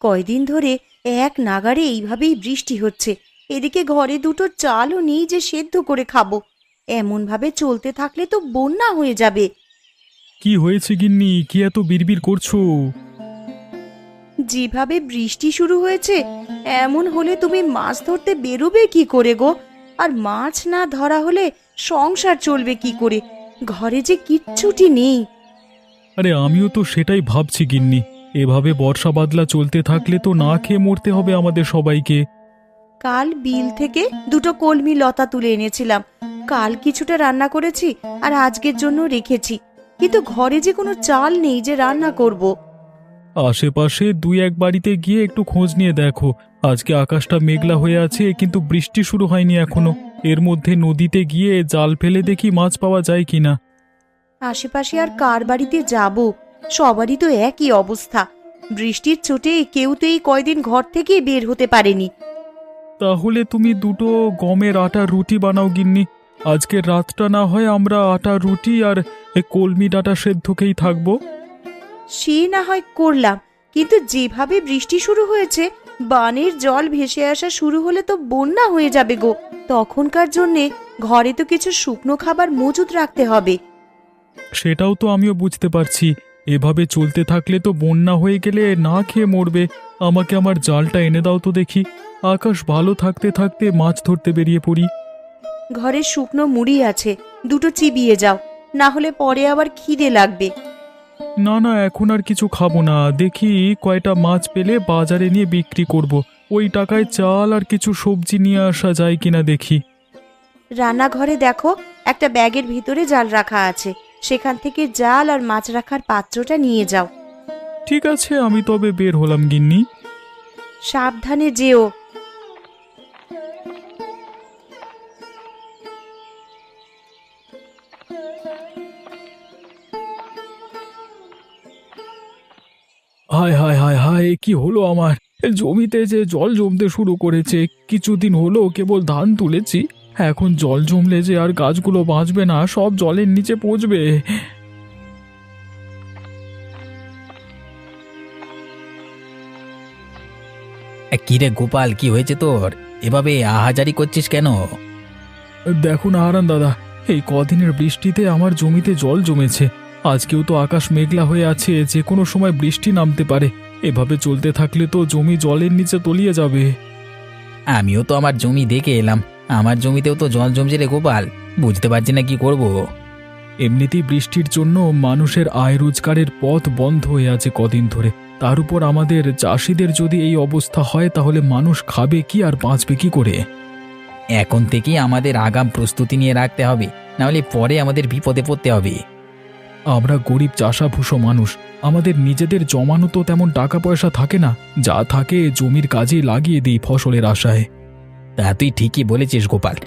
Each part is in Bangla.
কয়দিন ধরে এক নাগাড়ে এইভাবেই বৃষ্টি হচ্ছে। এদিকে ঘরে দুটো চালও নেই যে সেদ্ধ করে খাবো। এমন ভাবে চলতে থাকলে তো বন্যা হয়ে যাবে। কি হয়েছে গিন্নি, কি এত বিড়বিড় করছো? যেভাবে বৃষ্টি শুরু হয়েছে, এমন হলে তুমি মাছ ধরতে বেরোবে কি করে গো? আর মাছ না ধরা হলে সংসার চলবে কি করে? ঘরে যে কিচ্ছুটি নেই। আরে আমিও তো সেটাই ভাবছি গিন্নি। এভাবে বর্ষা বাদলা চলতে থাকলে তো না খেয়ে মরতে হবে আমাদের সবাইকে। কাল বিল থেকে দুটো কলমি লতা তুলে এনেছিলাম। কাল কিছুটা রান্না করেছি আর আজকের জন্য রেখেছি, কিন্তু ঘরে যে কোনো চাল নেই যে রান্না করব। আশেপাশে দুই এক বাড়িতে গিয়ে একটু খোঁজ নিয়ে দেখো। আজকে আকাশটা মেঘলা হয়ে আছে, কিন্তু বৃষ্টি শুরু হয়নি এখনো। এর মধ্যে নদীতে গিয়ে জাল ফেলে দেখি মাছ পাওয়া যায় কিনা। আশেপাশে আর কার বাড়িতে যাব? সবারই তো একই অবস্থা। বৃষ্টির চোটে কেউ তো এই কয়দিন ঘর থেকে বের হতে পারেনি। তাহলে তুমি দুটো গমের আটার রুটি বানাও গিন্নি। আজকের রাতটা না হয় আমরা আটার রুটি আর কলমি ডাঁটা সেদ্ধ খেয়েই থাকবো। সে না হয় করলাম, কিন্তু যেভাবে বৃষ্টি শুরু হয়েছে, বানের জল ভেসে আসা শুরু হলে তো বন্যা হয়ে যাবে গো। তখনকার জন্যে ঘরে তো কিছু শুকনো খাবার মজুদ রাখতে হবে। সেটাও তো আমিও বুঝতে পারছি। এভাবে চলতে থাকলে তো বন্যা হয়ে গেলে না খেয়ে মরবে। আমাকে আমার জালটা এনে দাও তো দেখি। আকাশ ভালো থাকতে থাকতে মাছ ধরতে বেরিয়ে পড়ি। ঘরে শুকনো মুড়ি আছে, দুটো চিবিয়ে যাও, না হলে পরে আবার খিদে লাগবে। না না, এখন আর কিছু খাবো না। দেখি কয়টা মাছ পেলে বাজারে নিয়ে বিক্রি করব। ওই টাকায় চাল আর কিছু সবজি নিয়ে আসা যায় কিনা দেখি। রান্নাঘরে দেখো, একটা ব্যাগের ভিতরে জাল রাখা আছে। সেখান থেকে জাল আর মাছ রাখার পাত্রটা নিয়ে যাও। ঠিক আছে, আমি তবে বের হলাম গিন্নি। সাবধানে যেও। হায় হায় হায় হায়, কি হলো আমার? জমিতে যে জল জমতে শুরু করেছে। কিছুদিন হলো কেবল ধান তুলেছি, এখন জল জমলে যে আর গাছগুলো বাঁচবে না, সব জলের নিচে পচবে। কিরে গোপাল, কি হয়েছে তোর? এভাবে আহাজারি করছিস কেন? দেখুন হারান দাদা, এই কদিনের বৃষ্টিতে আমার জমিতে জল জমেছে। আজকেও তো আকাশ মেঘলা হয়ে আছে, যে কোনো সময় বৃষ্টি নামতে পারে। এভাবে চলতে থাকলে তো জমি জলের নিচে তলিয়ে যাবে। আমিও তো আমার জমি দেখে এলাম, আমার জমিতেও তো জল জমছে রে গোপাল। বুঝতে পারছি না কি করব। এমনিতেই বৃষ্টির জন্য মানুষের আয় রোজগারের পথ বন্ধ হয়ে আছে কদিন ধরে। তার উপর আমাদের চাষিদের যদি এই অবস্থা হয়, তাহলে মানুষ খাবে কি আর বাঁচবে কি করে? এখন থেকেই আমাদের আগাম প্রস্তুতি নিয়ে রাখতে হবে, নাহলে পরে আমাদের বিপদে পড়তে হবে। আমরা গরিব চাষাভুষো মানুষ, আমাদের নিজেদের জমানো তো তেমন টাকা পয়সা থাকে না। যা থাকে জমির কাজে লাগিয়ে দিই ফসলের আশায়। তা তুই ঠিকই বলেছিস গোপাল,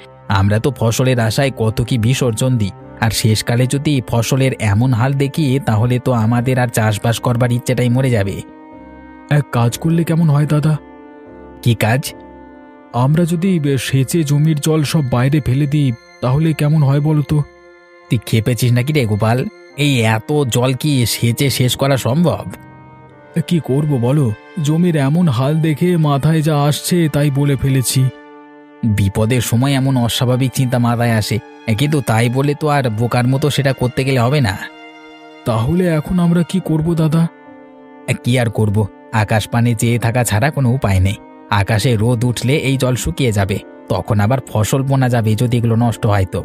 আমরা তো ফসলের আশায় কত কি বিসর্জন দিই। আর শেষকালে যদি ফসলের এমন হাল দেখি, তাহলে তো আমাদের আর চাষবাস করবার ইচ্ছেটাই মরে যাবে। এক কাজ করলে কেমন হয় দাদা? কি কাজ? আমরা যদি সেচে জমির জল সব বাইরে ফেলে দিই, তাহলে কেমন হয় বলো তো? তুই খেপেছিস নাকি রে গোপাল? এই এত জল কি সেচে শেষ করা সম্ভব? কি করব বলো, জমির এমন হাল দেখে মাথায় যা আসছে তাই বলে ফেলেছি। বিপদের সময় এমন অস্বাভাবিক চিন্তা মাথায় আসে, কিন্তু তাই বলে তো আর বোকার মতো সেটা করতে গেলে হবে না। তাহলে এখন আমরা কি করব দাদা? কি আর করব, আকাশ পানে চেয়ে থাকা ছাড়া কোনো উপায় নেই। আকাশে রোদ উঠলে এই জল শুকিয়ে যাবে, তখন আবার ফসল বোনা যাবে যদি এগুলো নষ্ট হয় তো।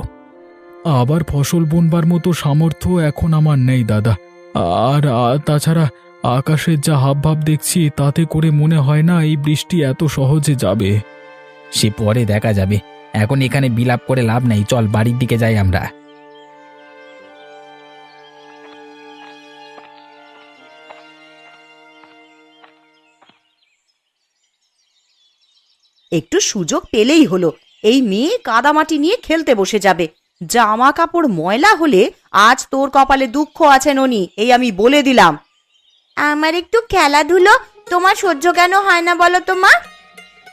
আবার ফসল বুনবার মতো সামর্থ্য এখন আমার নেই দাদা। আর তাছাড়া আকাশের যা হাবভাব দেখছি, তাতে করে মনে হয় না এই বৃষ্টি এত সহজে যাবে। সে পরে দেখা যাবে, এখন এখানে বিলাপ করে লাভ নেই। চল বাড়ির দিকে যাই আমরা। একটু সুযোগ পেলেই হলো, এই মেয়ে কাদামাটি নিয়ে খেলতে বসে যাবে। জামা কাপড় ময়লা হলে আজ তোর কপালে দুঃখ আছে ননি, এই আমি বলে দিলাম। আমার একটু খেলাধুলো তোমার সহ্য কেন হয় না বলো তো মা?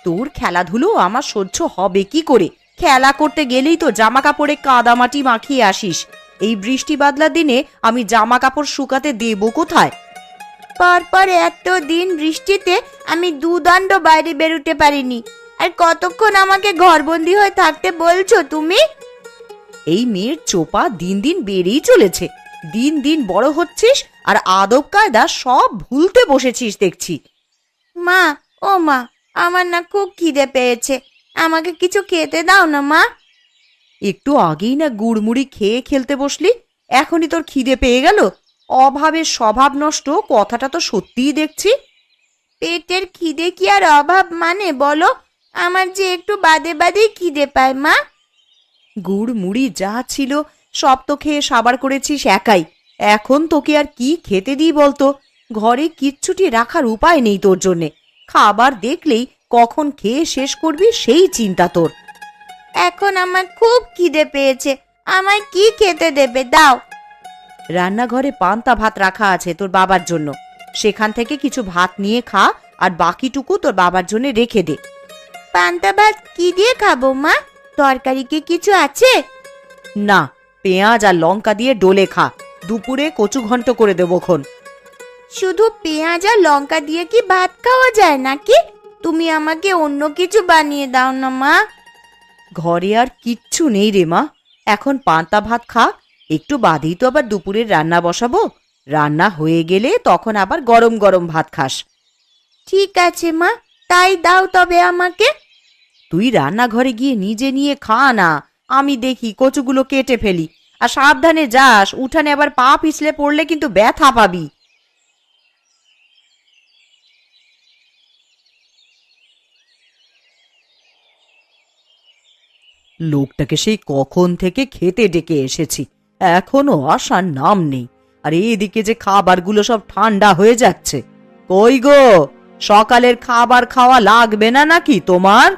তোর খেলাধুলো আমার সহ্য হবে কি করে? খেলা করতে গেলেই তো জামা কাপড়ে কাদামাটি মাখিয়ে আসিস। এই বৃষ্টি বাদলার দিনে আমি জামা কাপড় শুকাতে দেবো কোথায়? পর পর এত দিন বৃষ্টিতে আমি দুদণ্ড বাইরে বেরোতে পারিনি, আর কতক্ষণ আমাকে ঘরবন্দি হয়ে থাকতে বলছো তুমি? এই মেয়ের চোপা দিন দিন বেড়েই চলেছে। দিন দিন বড় হচ্ছিস আর আদব কায়দা সব ভুলতে বসেছিস দেখছি। মা, ও মা, আমার না খুব খিদে পেয়েছে, আমাকে কিছু খেতে দাও না মা। একটু আগেই না গুড়মুড়ি খেয়ে খেলতে বসলি, এখনই তোর খিদে পেয়ে গেল? অভাবের স্বভাব নষ্ট, কথাটা তো সত্যিই দেখছি। পেটের খিদে কি আর অভাব মানে বলো? আমার যে একটু বাদে বাদেই খিদে পায় মা। গুড় মুড়ি যা ছিল সব তো খেয়ে সাবার করেছিস একাই। এখন তোকে আর কি খেতে দিই বলতো? ঘরে কিচ্ছুটি রাখার উপায় নেই তোর জন্যে। খাবার দেখলেই কখন খেয়ে শেষ করবি সেই চিন্তা তোর। এখন আমার খুব খিদে পেয়েছে, আমায় কি খেতে দেবে দাও। রান্নাঘরে পান্তা ভাত রাখা আছে তোর বাবার জন্য, সেখান থেকে কিছু ভাত নিয়ে খা, আর বাকিটুকু তোর বাবার জন্য রেখে দে। পান্তা ভাত কি দিয়ে খাবো মা? তরকারি কি কিছু আছে? না, পেঁয়াজ আর লঙ্কা দিয়ে ডোলে খা। দুপুরে কচু ঘন্ট করে দেবো খন। শুধু পেঁয়াজ আর লঙ্কা দিয়ে কি ভাত খাওয়া যায় নাকি? তুমি আমাকে অন্য কিছু বানিয়ে দাও না মা। ঘরে আর কিচ্ছু নেই রে মা, এখন পান্তা ভাত খা। একটু বাদেই তো আবার দুপুরের রান্না বসাবো। রান্না হয়ে গেলে তখন আবার গরম গরম ভাত খাস। ঠিক আছে মা, তাই দাও তবে আমাকে। তুই রান্নাঘরে গিয়ে নিজে নিয়ে খা না, আমি দেখি কচুগুলো কেটে ফেলি। আর সাবধানে যাস, উঠানে আবার পা পিছলে পড়লে কিন্তু ব্যথা পাবি। লোকটাকে সেই কখন থেকে খেতে ডেকে এসেছি, এখনো আসার নাম নেই। আর এদিকে যে খাবারগুলো সব ঠান্ডা হয়ে যাচ্ছে। কই গো, সকালের খাবার খাওয়া লাগবে না নাকি তোমার?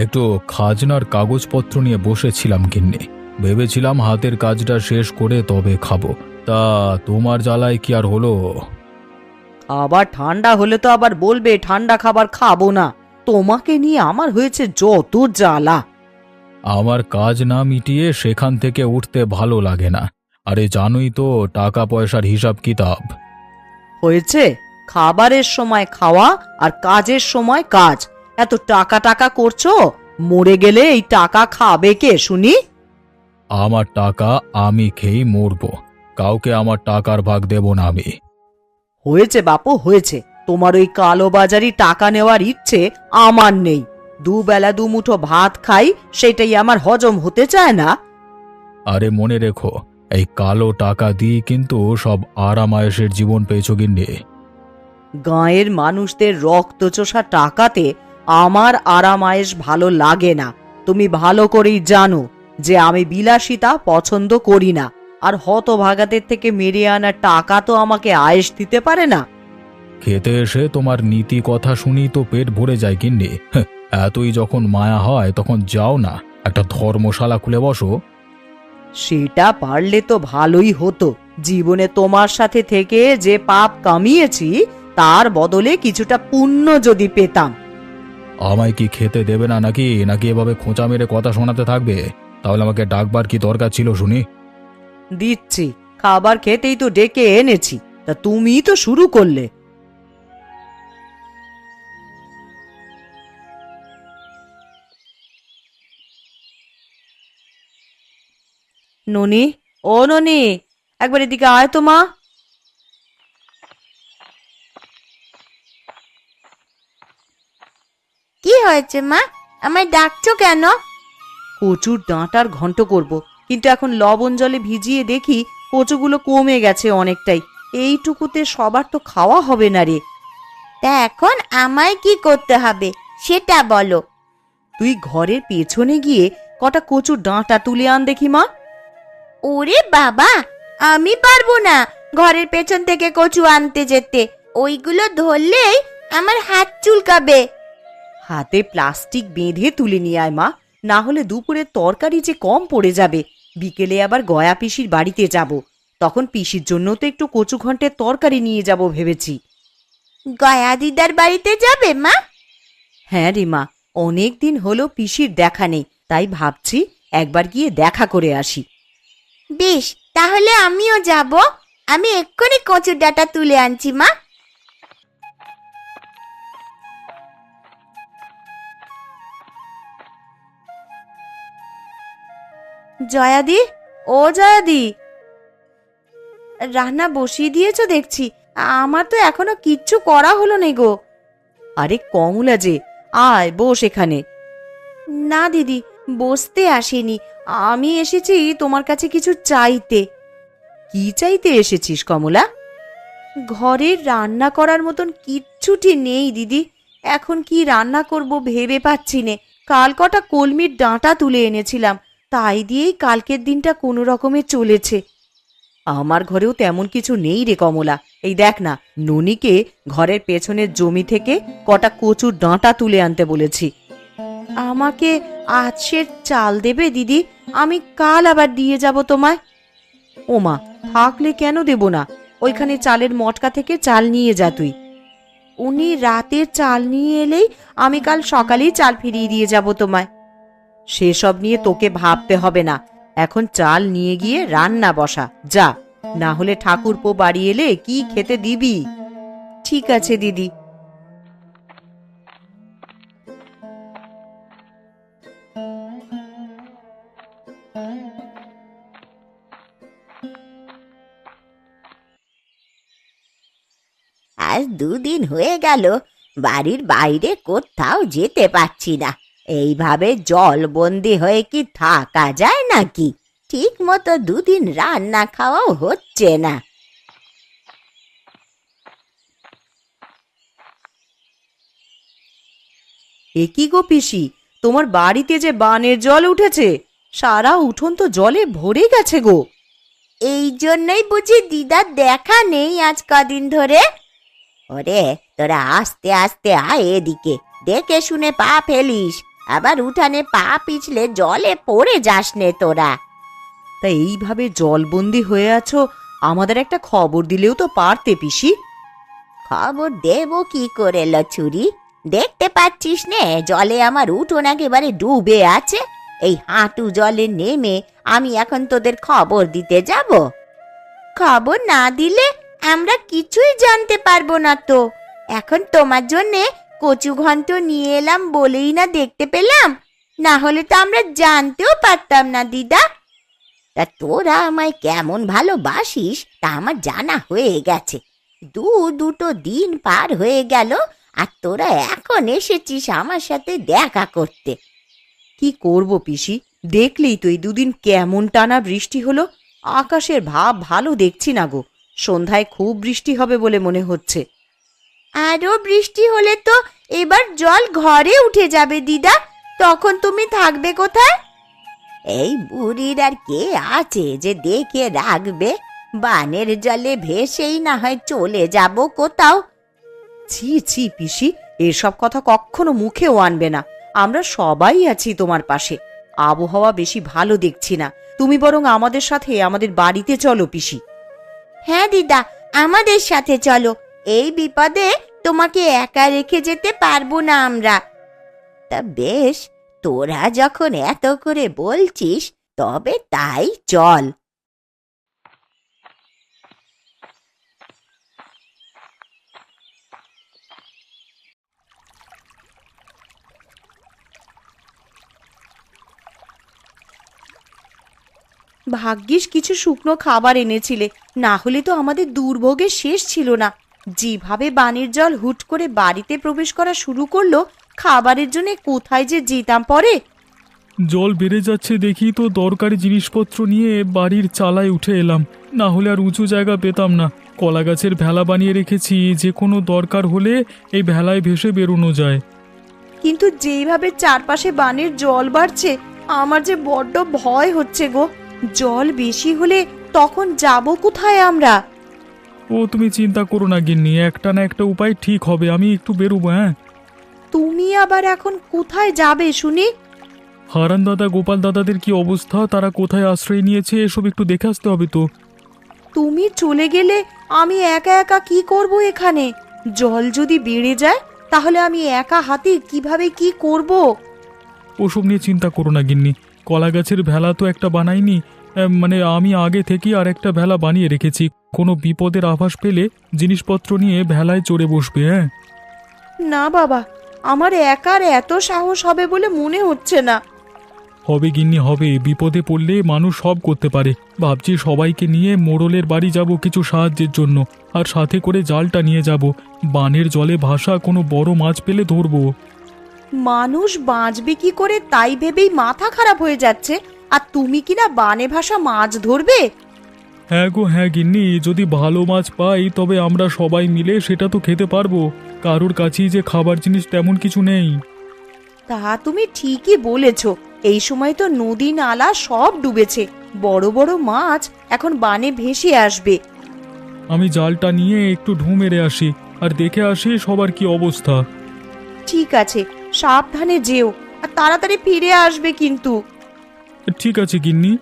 একটু খাজনার কাগজপত্র নিয়ে বসেছিলাম কিন্নে, ভেবেছিলাম হাতের কাজটা শেষ করে তবে খাবো। তা তোমার জ্বালায় কি আর হলো? আবার ঠান্ডা হলে তো আবার বলবে ঠান্ডা খাবার খাবো না। তোমাকে নিয়ে আমার হয়েছে যত জ্বালা। আমার কাজ না মিটিয়ে সেখান থেকে উঠতে ভালো লাগে না। আরে জানোই তো টাকা পয়সার হিসাব কিতাব। হয়েছে, খাবারের সময় খাওয়া আর কাজের সময় কাজ। এত টাকা টাকা করছো, মরে গেলে এই টাকা খাবে কে শুনি? আমার টাকা আমি খেয়েই মরবো, কাউকে আমার টাকার ভাগ দেব না আমি। হয়েছে বাপু, হয়েছে। তোমার ওই কালোবাজারি টাকা নেওয়ার ইচ্ছে আমার নেই। দুবেলা দুমুঠো ভাত খাই, সেটাই আমার হজম হতে চায় না। আরে মনে রেখো, এই কালো টাকা দিয়ে কিন্তু সব আরামায়েশের জীবন পেয়েছ গিন্নি। গাঁয়ের মানুষদের রক্তচোষা টাকাতে আমার আরামায়েশ ভালো লাগে না। তুমি ভালো করেই জানো যে আমি বিলাসিতা পছন্দ করি না। আর হতভাগাদের থেকে মেরে আনা টাকা তো আমাকে আয়েশ দিতে পারে না। খেতে এসে তোমার নীতি কথা শুনি তো পেট ভরে যায় গিন্নি। এতই যখন মায়া হয় তখন যাও না, একটা ধর্মশালা খুলে বসো। সেটা পারলে তো ভালোই হতো। জীবনে তোমার সাথে থেকে যে পাপ কামিয়েছি তার বদলে কিছুটা পুণ্য যদি পেতাম। আমায় কি খেতে দেবে না নাকি নাকি এভাবে খোঁচা মেরে কথা শোনাতে থাকবে? তাহলে আমাকে ডাকবার কি দরকার ছিল শুনি? দিচ্ছি, খাবার খেতেই তো ডেকে এনেছি, তা তুমি তো শুরু করলে। ননি, ও ননি, একবার এদিকে আয় তো মা। কি হয়েছে মা, আমায় ডাকছো কেন? কচুর ডাঁটার ঘন্ট করব, কিন্তু এখন লবণ জলে ভিজিয়ে দেখি কচুগুলো কমে গেছে অনেকটাই। এইটুকুতে সবার তো খাওয়া হবে না রে। তা এখন আমায় কি করতে হবে সেটা বলো। তুই ঘরের পেছনে গিয়ে কটা কচুর ডাঁটা তুলে আন দেখি মা। ওরে বাবা, আমি পারবো না ঘরের পেছন থেকে কচু আনতে যেতে। ওইগুলো ধরলেই আমার হাত চুলকাবে। হাতে প্লাস্টিক বেঁধে তুলে নিয়ে আয় মা, না হলে দুপুরের তরকারি যে কম পড়ে যাবে। বিকেলে আবার গয়া পিসির বাড়িতে যাব, তখন পিসির জন্য তো একটু কচু ঘন্টের তরকারি নিয়ে যাব ভেবেছি। গয়া দিদার বাড়িতে যাবে মা? হ্যাঁ রে মা, অনেক দিন হলো পিসির দেখা নেই, তাই ভাবছি একবার গিয়ে দেখা করে আসি। বেশ, তাহলে আমিও যাব। আমি এক্ষুনি কচুর ডাঁটা তুলে আনছি মা। জয়াদি, ও জয়াদি, রান্না বসিয়ে দিয়েছো দেখছি। আমার তো এখনো কিচ্ছু করা হলো না গো। আরে কমলা যে, আয় বস এখানে। না দিদি, বসতে আসিনি, আমি এসেছি তোমার কাছে কিছু চাইতে। কি চাইতে এসেছিস কমলা? ঘরে রান্না করার মতন কিচ্ছুটি নেই দিদি। এখন কি রান্না করব ভেবে পাচ্ছি নে। কাল কটা কলমির ডাঁটা তুলে এনেছিলাম, তাই দিয়েই কালকের দিনটা কোনো রকমে চলেছে। আমার ঘরেও তেমন কিছু নেই রে কমলা। এই দেখ না, ননিকে ঘরের পেছনের জমি থেকে কটা কচুর ডাঁটা তুলে আনতে বলেছি। আমাকে আজকের চাল দেবে দিদি? আমি কাল আবার দিয়ে যাব তোমায়। ওমা, থাকলে কেন দেব না? ওইখানে চালের মটকা থেকে চাল নিয়ে যা তুই। উনি রাতের চাল নিয়ে এলেই আমি কাল সকালেই চাল ফিরিয়ে দিয়ে যাব তোমায়। সেসব নিয়ে তোকে ভাবতে হবে না, এখন চাল নিয়ে গিয়ে রান্না বসা যা, না হলে ঠাকুরপো বাড়ি এলে কি খেতে দিবি? ঠিক আছে দিদি। আজ 2 দিন হয়ে গেল বাড়ির বাইরে কোথাও যেতে পারছি না। এইভাবে জলবন্দি হয়ে কি থাকা যায় নাকি? ঠিক মতো 2 দিন রান্না খাওয়াও হচ্ছে না। এ কি গো পিসি, তোমার বাড়িতে যে বানের জল উঠেছে, সারা উঠোন তো জলে ভরে গেছে গো। এই জন্যই বুঝি দিদার দেখা নেই আজ কদিন ধরে। ওরে, তোরা আস্তে আস্তে আয় এদিকে, দেখে শুনে পা ফেলিস, আবার উঠানে পা পিছলে জলে পড়ে যাস নে তোরা। তা এইভাবে জলবন্দি হয়ে আছো, আমাদের একটা খবর দিলেও তো পারতে পিসি। খবর দেব কি করে লছুরি? দেখতে পাচ্ছিস নে জলে আমার উঠোন একেবারে ডুবে আছে। এই হাঁটু জলে নেমে আমি এখন তোদের খবর দিতে যাব? খবর না দিলে আমরা কিছুই জানতে পারবো না তো। এখন তোমার জন্যে কচু ঘন্ট নিয়ে এলাম বলেই না দেখতে পেলাম, না হলে তো আমরা জানতেও পারতাম না দিদা। তা তোরা আমায় কেমন ভালোবাসিস তা আমার জানা হয়ে গেছে। দুটো দিন পার হয়ে গেল আর তোরা এখন এসেছিস আমার সাথে দেখা করতে। কি করব পিসি, দেখলেই তো এই 2 দিন কেমন টানা বৃষ্টি হলো। আকাশের ভাব ভালো দেখছি না গো, সন্ধ্যায় খুব বৃষ্টি হবে বলে মনে হচ্ছে। আরো বৃষ্টি হলে তো এবার জল ঘরে উঠে যাবে দিদা, তখন তুমি থাকবে কোথায়? এই বুড়ির আর কে আছে যে দেখে রাখবে? বানের জলে ভেসেই না হয় চলে যাব কোথাও। ছি ছি পিসি, এসব কথা কখনো মুখেও আনবে না। আমরা সবাই আছি তোমার পাশে। আবহাওয়া বেশি ভালো দেখছি না, তুমি বরং আমাদের সাথে আমাদের বাড়িতে চলো পিসি। হ্যাঁ দিদা, আমাদের সাথে চলো। এই বিপদে তোমাকে একা রেখে যেতে পারবো না আমরা। তা বেশ, তোরা যখন এত করে বলছিস তবে তাই চল। ভাগ্যিস কিছু শুকনো খাবার এনেছিলে, না হলে তো আমাদের দুর্ভোগের শেষ ছিল না। যেভাবে বানের জল হুট করে বাড়িতে প্রবেশ করা শুরু করলো, খাবারের জন্য কোথায় যে যেতাম পরে। জল বেড়ে যাচ্ছে দেখি তো দরকারি জিনিসপত্র নিয়ে বাড়ির চালায় উঠে এলাম, না হলে আর উঁচু জায়গা পেতাম না। কলা গাছের ভেলা বানিয়ে রেখেছি, যে কোনো দরকার হলে এই ভেলায় ভেসে বেরোনো যায়। কিন্তু যেইভাবে চারপাশে বানের জল বাড়ছে, আমার যে বড্ড ভয় হচ্ছে গো। জল বেশি হলে তখন যাব কোথায় আমরা? ও তুমি চিন্তা করো না গিন্নি, একটা না একটা উপায় ঠিক হবে। আমি একটু বেরোবো। হ্যাঁ, তুমি আবার এখন কোথায় যাবে শুনি? হারান দাদা গোপাল দাদাদের কি অবস্থা, তারা কোথায় আশ্রয় নিয়েছে, এসব একটু দেখে আসতে হবে তো। তুমি চলে গেলে আমি একা একা কি করব এখানে? জল যদি বেড়ে যায় তাহলে আমি একা হাতে কিভাবে কি করব? ওসব নিয়ে চিন্তা করো না গিন্নি, কলা গাছের ভেলা তো একটা বানাইনি, মানে আমি আগে থেকেই আর একটা ভেলা বানিয়ে রেখেছি। কোনো বিপদের আভাস পেলে জিনিসপত্র নিয়ে ভেলায় চড়ে বসবে। হ্যাঁ, না বাবা, আমার একার এত সাহস হবে বলে মনে হচ্ছে না। হবে গিন্নি হবে, বিপদে পড়লে মানুষ সব করতে পারে। ভাবছি সবাইকে নিয়ে মোড়লের বাড়ি যাব কিছু সাহায্যের জন্য, আর সাথে করে জালটা নিয়ে যাব। বানের জলে ভাসা কোনো বড় মাছ পেলে ধরবো। মানুষ বাঁচবে কি করে তাই ভেবেই মাথা খারাপ হয়ে যাচ্ছে, আর তুমি কিনা বানে ভাসা মাছ ধরবে? হ্যাঁ গো হ্যাঁ গিন্নি, যদি ভালো মাছ পাই তবে আমরা সবাই মিলে সেটা তো খেতে পারবো। কারোর কাছেই যে খাবার জিনিস তেমন কিছু নেই। তা তুমি ঠিকই বলেছ, এই সময় তো নদী নালা সব ডুবেছে, বড় বড় মাছ এখন বানে ভেসে আসবে। আমি জালটা নিয়ে একটু ঢু মেরে আসি, আর দেখে আসি সবার কি অবস্থা। ঠিক আছে, সাবধানে যেও, আর তাড়াতাড়ি ফিরে আসবে কিন্তু। ঠিক আছে গিন্নি।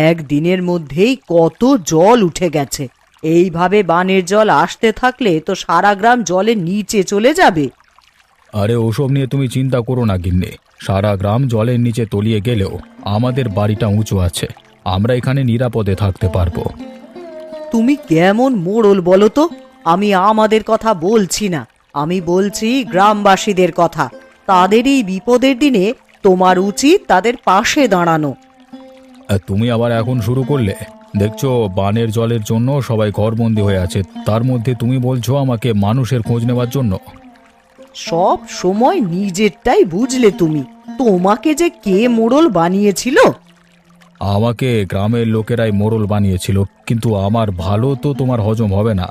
একদিনের মধ্যেই কত জল উঠে গেছে। এইভাবে বানের জল আসতে থাকলে তো সারা গ্রাম জলের নিচে চলে যাবে। আরে ওসব নিয়ে তুমি চিন্তা করো না গিন্নি, সারা গ্রাম জলের নিচে তলিয়ে গেলেও আমাদের বাড়িটা উঁচু আছে, আমরা এখানে নিরাপদে থাকতে পারবো। তুমি কেমন মোড়ল বলো তো? আমি আমাদের কথা বলছি না, আমি বলছি গ্রামবাসীদের কথা। তাদের এই বিপদের দিনে তোমার উচিত তাদের পাশে দাঁড়ানো। আর তুমি আবার এখন শুরু করলে? দেখছো বানের জলের জন্য সবাই ঘরবন্দি হয়ে আছে, তার মধ্যে তুমি বলছো আমাকে মানুষের খোঁজ নেওয়ার জন্য। সব সময় নিজেরটাই বুঝলে তুমি। তোমাকে যে কে মোড়ল বানিয়েছিল? আমাকে গ্রামের লোকেরাই মোড়ল বানিয়েছিল, কিন্তু আমার ভালো তো তোমার হজম হবে না।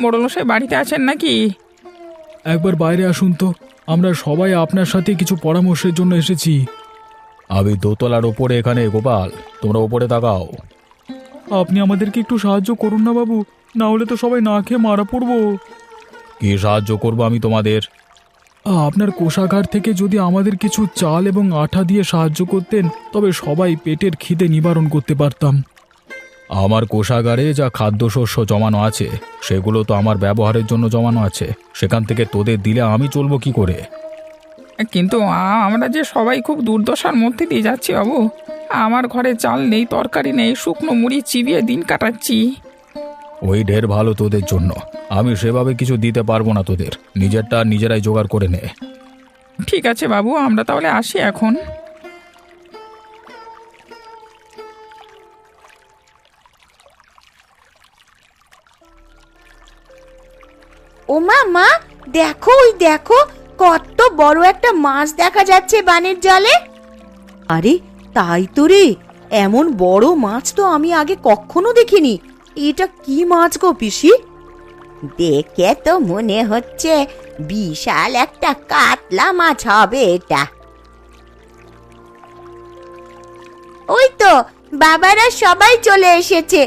মোড়লমশাই বাড়িতে আছেন নাকি? একবার বাইরে আসুন তো, আমরা সবাই আপনার সাথে কিছু পরামর্শের জন্য এসেছি। আমি দোতলার ওপরে এখানে, গোপাল তোমরা ওপরে তাকাও। আপনি আমাদেরকে একটু সাহায্য করুন না বাবু, না হলে তো সবাই না খেয়ে মারা পড়বো। কি সাহায্য করবো আমি তোমাদের? আপনার কোষাগার থেকে যদি আমাদের কিছু চাল এবং আঠা দিয়ে সাহায্য করতেন, তবে সবাই পেটের খিদে নিবারণ করতে পারতাম। আমার কোষাগারে যা খাদ্যশস্য জমানো আছে সেগুলো তো আমার ব্যবহারের জন্য জমানো আছে, সেখান থেকে তোদের দিলে আমি চলবো কি করে? কিন্তু আমরা যে সবাই খুব দুর্দশার মধ্যে দিয়ে যাচ্ছি বাবু। আমার ঘরে চাল নেই, তরকারি নেই, শুকনো মুড়ি চিবিয়ে দিন কাটাচ্ছি। ওই ঢের ভালো তোদের জন্য, আমি সেভাবে কিছু দিতে পারবো না তোদের, নিজেরটা নিজেরাই জোগাড় করে নে। ঠিক আছে বাবু, আমরা তাহলে আসি এখন। ও মা, দেখো ওই দেখো, কত বড় একটা মাছ দেখা যাচ্ছে বানের জলে। আরে তাই তো রে, এমন বড় মাছ তো আমি আগে কখনো দেখিনি। এটা কি মাছ গো পিসি? দেখে তো মনে হচ্ছে বিশাল একটা কাতলা মাছ হবে এটা। ওই তো বাবারা সবাই চলে এসেছে।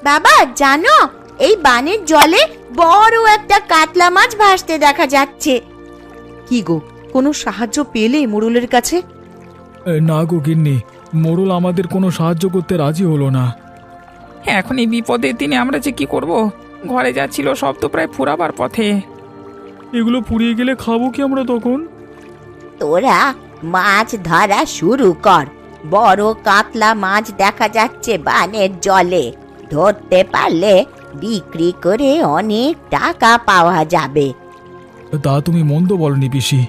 বাবা জানো, এই বানের জলে বড় একটা কাতলা মাছ ভাসতে দেখা যাচ্ছে। কি গো, কোনো সাহায্য পেলে মোড়লের কাছে? না গো গিন্নি, মোড়ল আমাদের কোনো সাহায্য করতে রাজি হলো না। এখন এই বিপদের দিনে আমরা যে কি করব? ঘরে যা ছিল সব তো প্রায় ফুরাবার পথে। এগুলো পুড়িয়ে গেলে খাবো কি আমরা তখন? তোরা মাছ ধরা শুরু কর, বড় কাতলা মাছ দেখা যাচ্ছে বানের জলে। ধরতে পারলে বিক্রি করে অনেক টাকা পাওয়া যাবে। তা তুমি মন্দ বলনি পিসি।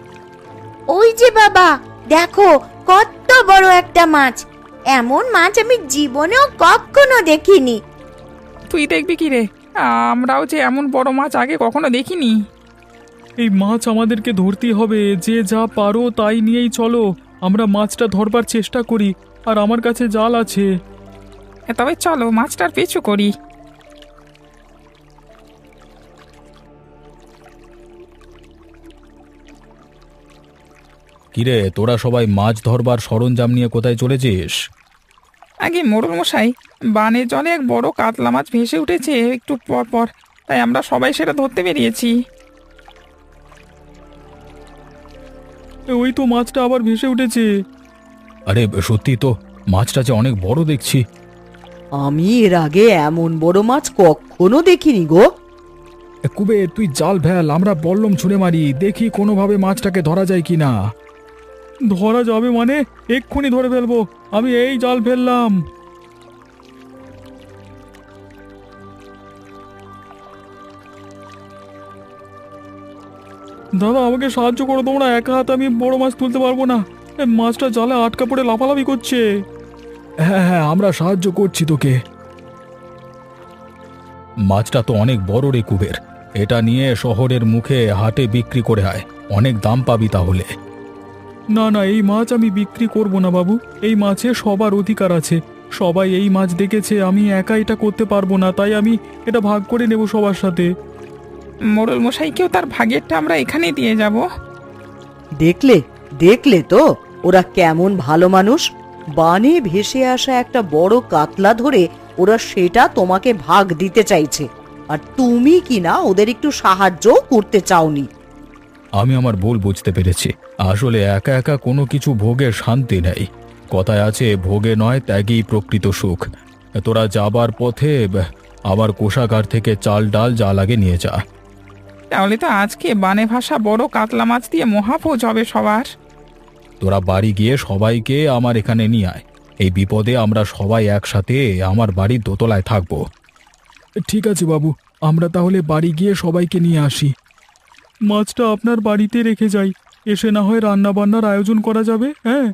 ওই যে বাবা দেখো, কত বড় একটা মাছ। এমন মাছ আমি জীবনেও কখনো দেখিনি। তুই দেখবি কি রে? আমরাও যে এমন বড় মাছ আগে কখনো দেখিনি। এই মাছ আমাদেরকে ধরতেই হবে, যে যা পারো তাই নিয়েই চলো। আমরা মাছটা ধরবার চেষ্টা করি, আর আমার কাছে জাল আছে। তবে চলো মাছটার পিছু করি। কিরে, তোরা সবাই মাছ ধরবার সরঞ্জাম নিয়ে কোথায় চলেছিস? আগে মোড়ল মশাই, বানের জলে এক বড় কাতলা মাছ ভেসে উঠেছে একটু পর পর। তাই আমরা সবাই সেটা ধরতে বেরিয়েছি। ওই তো মাছটা আবার ভেসে উঠেছে। আরে সত্যি তো, মাছটা যে অনেক বড় দেখছি। আমি এর আগে এমন বড় মাছ কখনো দেখিনি গো। কুবে তুই জাল ফেল, আমরা বল্লম ছুঁড়ে মারি, দেখি কোনোভাবে মাছটাকে ধরা যায় কিনা। ধরা যাবে মানে? এক্ষুনি ধরে ফেলবো, আমি এই জাল ফেললাম। দাদা আমাকে সাহায্য করো তোমরা, একা হাতে আমি বড় মাছ তুলতে পারবো না। মাছটা জালে আটকা পড়ে লাফালাফি করছে। হ্যাঁ হ্যাঁ, আমরা সাহায্য করছি তোকে। মাছটা তো অনেক বড় রে কুবের, এটা নিয়ে শহরের মুখে হাটে বিক্রি করে আয়, অনেক দাম পাবি তাহলে। না না, এই মাছ আমি বিক্রি করব না বাবু, এই মাছে সবার অধিকার আছে। সবাই এই মাছ দেখেছে, আমি একা এটা করতে পারবো না, তাই আমি এটা ভাগ করে নেব সবার সাথে। মোড়ল মশাইকেও তার ভাগেরটা আমরা এখানেই দিয়ে যাব। দেখলে দেখলে তো ওরা কেমন ভালো মানুষ। বানে ভেসে আসা একটা বড় কাতলা ধরে ওরা সেটা তোমাকে ভাগ দিতে চাইছে, আর তুমি কিনা ওদের একটু সাহায্য করতে চাওনি। আমি আমার ভুল বুঝতে পেরেছি, আসলে একা একা কোনো কিছু ভোগের শান্তি নেই। কথায় আছে, ভোগে নয় ত্যাগেই প্রকৃত সুখ। তোরা যাবার পথে আবার কোষাগার থেকে চাল ডাল যা লাগে নিয়ে যা। তাহলে তো আজকে বানে ভাষা বড় কাতলা মাছ দিয়ে মহাভোজ হবে সবার। তোরা বাড়ি গিয়ে সবাইকে আমার এখানে নিয়ে আয়, এই বিপদে আমরা সবাই একসাথে আমার বাড়ির দোতলায় থাকবো। ঠিক আছে বাবু, আমরা তাহলে বাড়ি গিয়ে সবাইকে নিয়ে আসি। মাছটা আপনার বাড়িতে রেখে যাই, এসে না হয় রান্না বান্নার আয়োজন করা যাবে। হ্যাঁ।